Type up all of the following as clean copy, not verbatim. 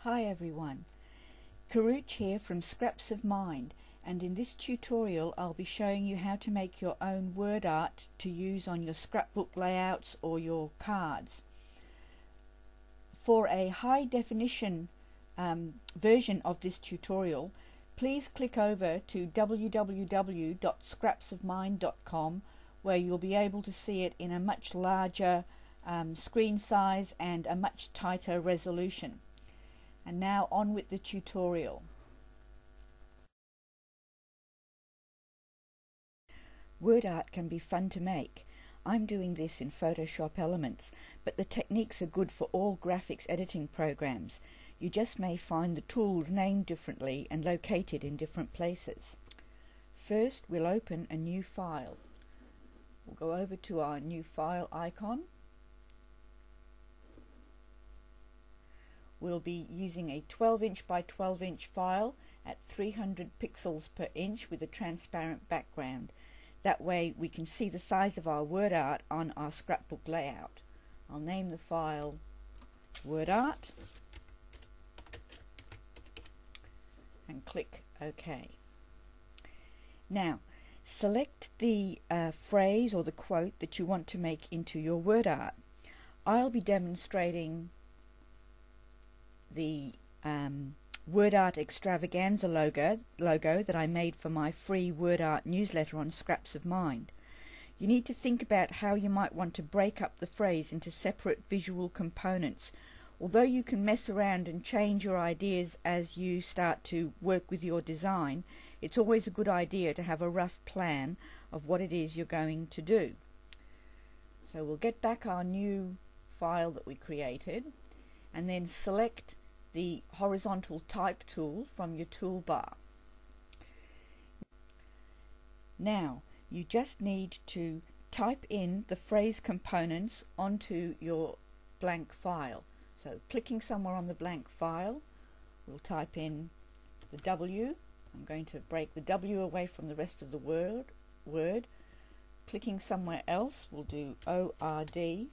Hi everyone, Karuch here from Scraps of Mind, and in this tutorial I'll be showing you how to make your own word art to use on your scrapbook layouts or your cards. For a high definition version of this tutorial, please click over to www.scrapsofmind.com, where you'll be able to see it in a much larger screen size and a much tighter resolution. And now on with the tutorial. Word art can be fun to make. I'm doing this in Photoshop Elements, but the techniques are good for all graphics editing programs. You just may find the tools named differently and located in different places. First, we'll open a new file. We'll go over to our new file icon. We'll be using a 12-inch by 12-inch file at 300 pixels per inch with a transparent background. That way we can see the size of our word art on our scrapbook layout. I'll name the file Word Art and click OK. Now select the phrase or the quote that you want to make into your word art. I'll be demonstrating the Word Art Extravaganza logo that I made for my free Word Art newsletter on Scraps of Mind. You need to think about how you might want to break up the phrase into separate visual components. Although you can mess around and change your ideas as you start to work with your design, it's always a good idea to have a rough plan of what it is you're going to do. So we'll get back our new file that we created and then select the horizontal type tool from your toolbar. Now you just need to type in the phrase components onto your blank file. So clicking somewhere on the blank file, we'll type in the W. I'm going to break the W away from the rest of the word. Clicking somewhere else, we'll do ORD.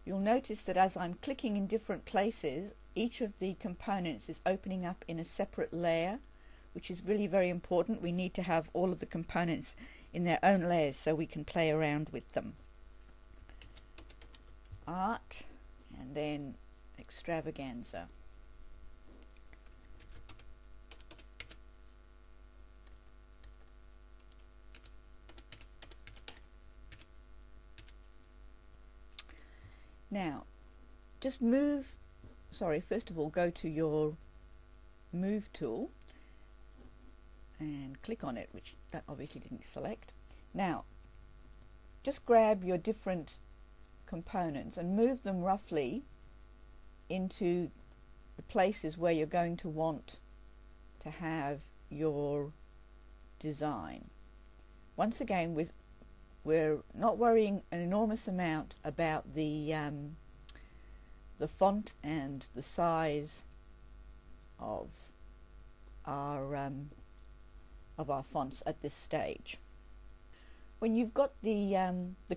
You'll notice that as I'm clicking in different places, each of the components is opening up in a separate layer, which is really very important. We need to have all of the components in their own layers so we can play around with them. Art, and then Extravaganza. Now, just first of all go to your Move tool and click on it, which that obviously didn't select. Now, just grab your different components and move them roughly into the places where you're going to want to have your design. Once again, we're not worrying an enormous amount about the font and the size of our fonts at this stage. When you've got the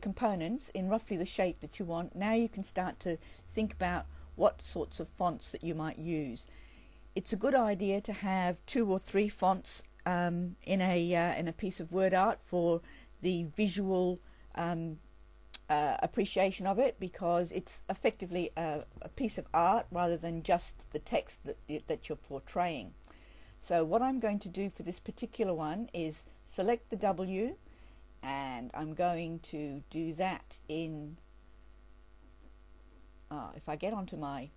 components in roughly the shape that you want, now you can start to think about what sorts of fonts that you might use. It's a good idea to have 2 or 3 fonts in a piece of word art for the visual appreciation of it, because it's effectively a piece of art rather than just the text that you're portraying. So what I'm going to do for this particular one is select the W, and I'm going to do that in if I get onto my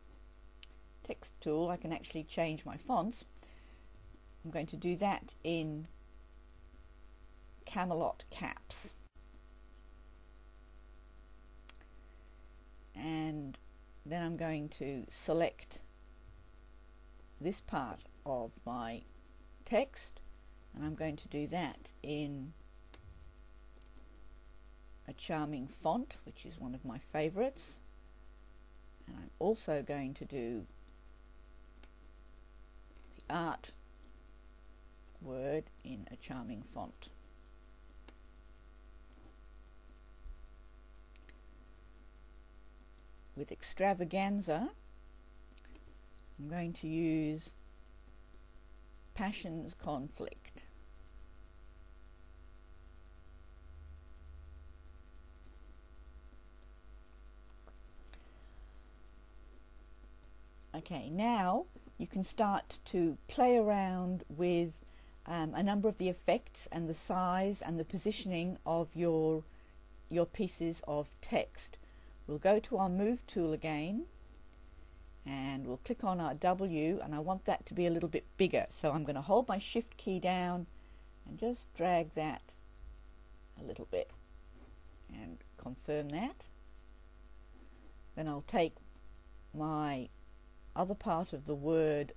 text tool, I can actually change my fonts. I'm going to do that in Camelot Caps. And then I'm going to select this part of my text, and I'm going to do that in a charming font, which is one of my favorites. And I'm also going to do the art word in a charming font. With Extravaganza, I'm going to use Passions Conflict. Okay, now you can start to play around with a number of the effects and the size and the positioning of your pieces of text. We'll go to our Move tool again and we'll click on our W, and I want that to be a little bit bigger, so I'm going to hold my Shift key down and just drag that a little bit and confirm that. Then I'll take my other part of the word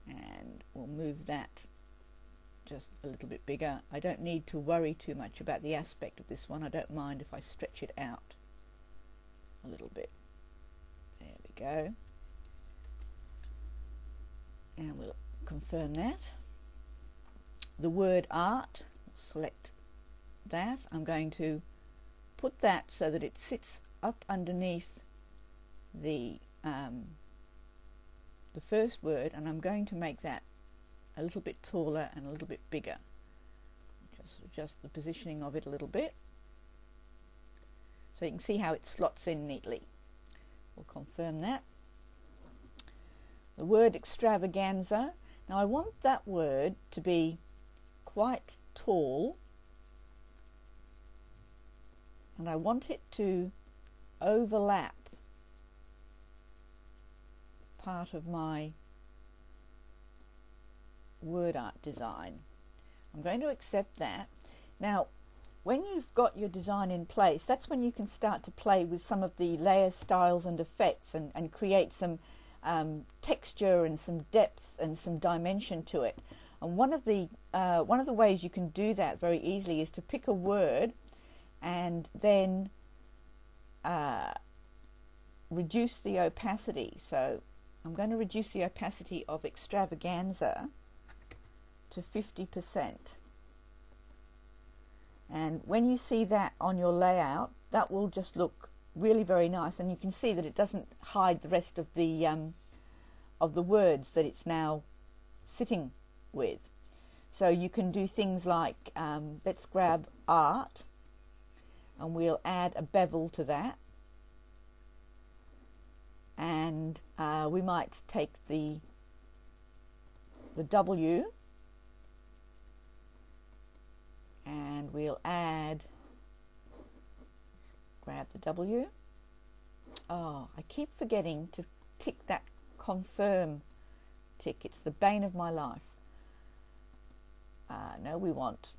and we'll move that just a little bit bigger. I don't need to worry too much about the aspect of this one. I don't mind if I stretch it out a little bit. There we go. And we'll confirm that. The word art, select that. I'm going to put that so that it sits up underneath the first word, and I'm going to make that a little bit taller and a little bit bigger. Just adjust the positioning of it a little bit so you can see how it slots in neatly. We'll confirm that. The word extravaganza. Now I want that word to be quite tall, and I want it to overlap part of my word art design. I'm going to accept that. Now when you've got your design in place, that's when you can start to play with some of the layer styles and effects and create some texture and some depth and some dimension to it. And one of the ways you can do that very easily is to pick a word and then reduce the opacity. So I'm going to reduce the opacity of extravaganza to 50%. And when you see that on your layout, that will just look really very nice, and you can see that it doesn't hide the rest of the words that it's now sitting with. So you can do things like, let's grab art and we'll add a bevel to that. And we might take the W and we'll add, grab the W. Oh, I keep forgetting to tick that confirm tick. It's the bane of my life. No, we want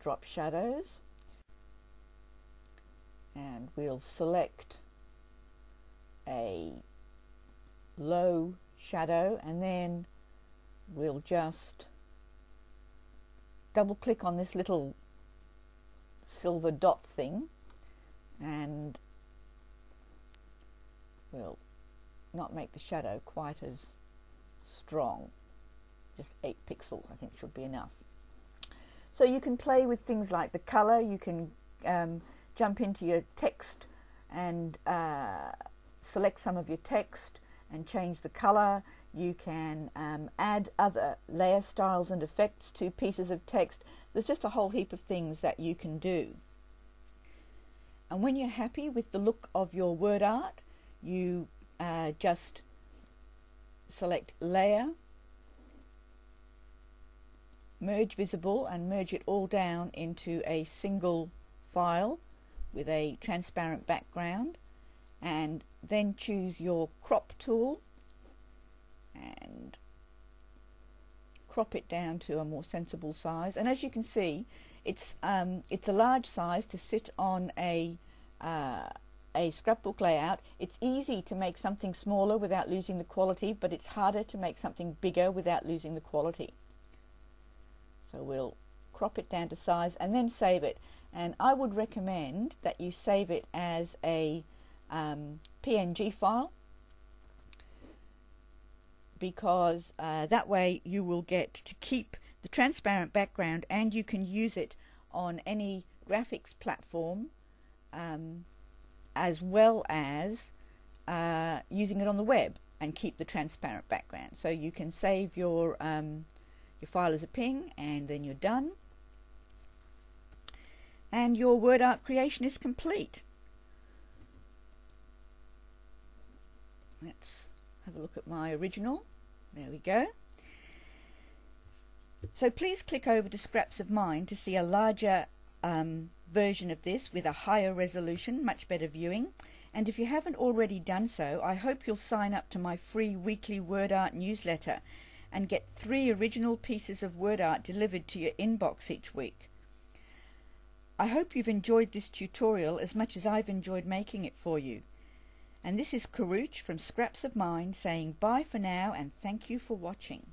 drop shadows, and we'll select a low shadow, and then we'll just double click on this little silver dot thing, and we'll not make the shadow quite as strong. Just 8 pixels I think should be enough. So you can play with things like the color. You can jump into your text and select some of your text and change the color. You can add other layer styles and effects to pieces of text. There's just a whole heap of things that you can do. And when you're happy with the look of your word art, you just select Layer, Merge Visible, and merge it all down into a single file with a transparent background, and then choose your crop tool and crop it down to a more sensible size. And as you can see, it's a large size to sit on a scrapbook layout. It's easy to make something smaller without losing the quality, but it's harder to make something bigger without losing the quality. So we'll crop it down to size and then save it. And I would recommend that you save it as a PNG file, because that way you will get to keep the transparent background, and you can use it on any graphics platform, as well as using it on the web and keep the transparent background. So you can save your file as a ping, and then you're done. And your word art creation is complete. Let's have a look at my original. There we go. So please click over to Scraps of Mine to see a larger version of this with a higher resolution, much better viewing. And if you haven't already done so, I hope you'll sign up to my free weekly word art newsletter and get 3 original pieces of word art delivered to your inbox each week. I hope you've enjoyed this tutorial as much as I've enjoyed making it for you. And this is Karooch from Scraps of Mine saying bye for now and thank you for watching.